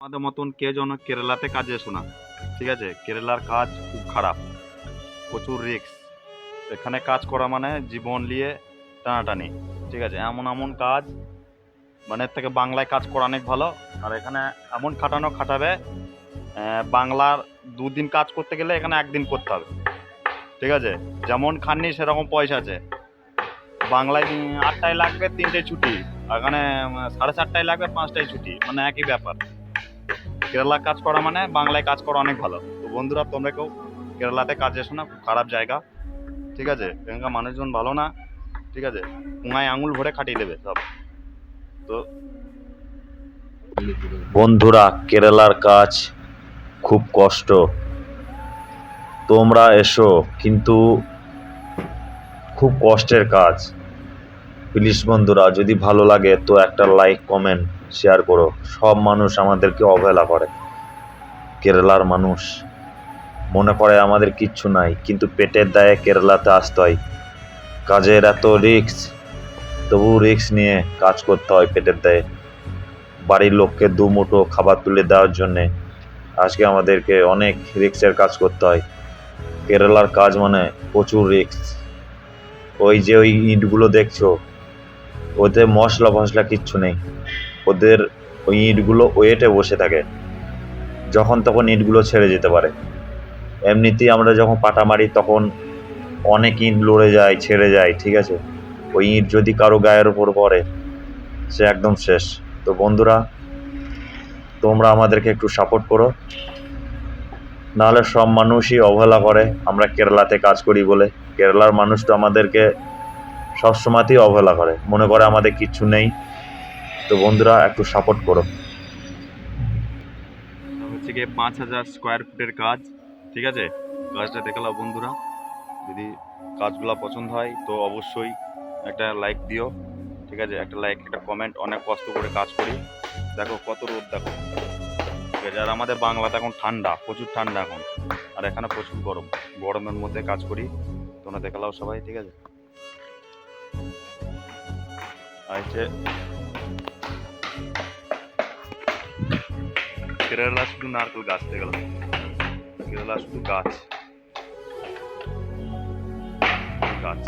আমাদের মতন কেউ যেন কেরালাতে কাজে এসো না, ঠিক আছে? কেরালার কাজ খুব খারাপ, প্রচুর রিস্ক। এখানে কাজ করা মানে জীবন নিয়ে টানাটানি, ঠিক আছে? এমন এমন কাজ, মানে এর থেকে বাংলায় কাজ করা অনেক ভালো। আর এখানে এমন খাটাবে, বাংলার 2 দিন কাজ করতে গেলে এখানে 1 দিন করতে হবে, ঠিক আছে? যেমন খাননি সেরকম পয়সা আছে। বাংলায় 8টায় লাগবে 3টে ছুটি, এখানে 4:30টায় লাগবে 5টায় ছুটি, মানে একই ব্যাপার। কেরালা কাজ করা মানে বাংলায় কাজ করা অনেক ভালো। তো বন্ধুরা, তোমরা কেউ কেরালাতে কাজ এসো না, খুব খারাপ জায়গা, ঠিক আছে? এখানকার মানুষজন ভালো না, ঠিক আছে? পুঙায় আঙুল ভরে খাটিয়ে দেবে সব। তো বন্ধুরা, কেরালার কাজ খুব কষ্ট। তোমরা এসো, কিন্তু খুব কষ্টের কাজ। প্লিজ বন্ধুরা, যদি ভালো লাগে তো একটা লাইক, কমেন্ট, শেয়ার করো। সব মানুষ আমাদেরকে অবহেলা করে। কেরালার মানুষ মনে করে আমাদের কিচ্ছু নাই, কিন্তু পেটের দায়ে কেরালাতে আসতে হয়। কাজের এত রিস্ক, তবু রিস্ক নিয়ে কাজ করতে হয় পেটের দায়ে। বাড়ির লোককে দুমুঠো খাবার তুলে দেওয়ার জন্যে আজকে আমাদেরকে অনেক রিস্কের কাজ করতে হয়। কেরালার কাজ মানে প্রচুর রিস্ক। ওই ইটগুলো দেখছো, ওতে মশলা ফসলা কিচ্ছু নেই। ওদের ওই ইটগুলো ওয়েটে বসে থাকে, যখন তখন ইটগুলো ছেড়ে যেতে পারে। এমনিতেই আমরা যখন পাটা মারি তখন অনেক ইট লড়ে যায়, ছেড়ে যায়, ঠিক আছে? ওই ইট যদি কারো গায়ের ওপর পড়ে, সে একদম শেষ। তো বন্ধুরা, তোমরা আমাদেরকে একটু সাপোর্ট করো, নাহলে সব মানুষই অবহেলা করে আমরা কেরালাতে কাজ করি বলে। কেরালার মানুষ তো আমাদেরকে সবসময়তেই অবহেলা করে, মনে করে আমাদের কিচ্ছু নেই। তো বন্ধুরা, একটু সাপোর্ট করো। হচ্ছে গিয়ে 5,000 স্কোয়ার ফুটের কাজ, ঠিক আছে? কাজটা দেখালাম বন্ধুরা। যদি কাজগুলো পছন্দ হয় তো অবশ্যই একটা লাইক দিও, ঠিক আছে? একটা লাইক, একটা কমেন্ট। অনেক কষ্ট করে কাজ করি, দেখো কত রোদ, দেখো, ঠিক আছে? আর আমাদের বাংলাতে এখন ঠান্ডা, প্রচুর ঠান্ডা এখন, আর এখানে প্রচুর গরম। গরমের মধ্যে কাজ করি, তোমরা দেখালাও সবাই, ঠিক আছে? আর হচ্ছে কেরালা শুধু নারকেল গাছ দেখালাম, কেরালা শুধু গাছ গাছ।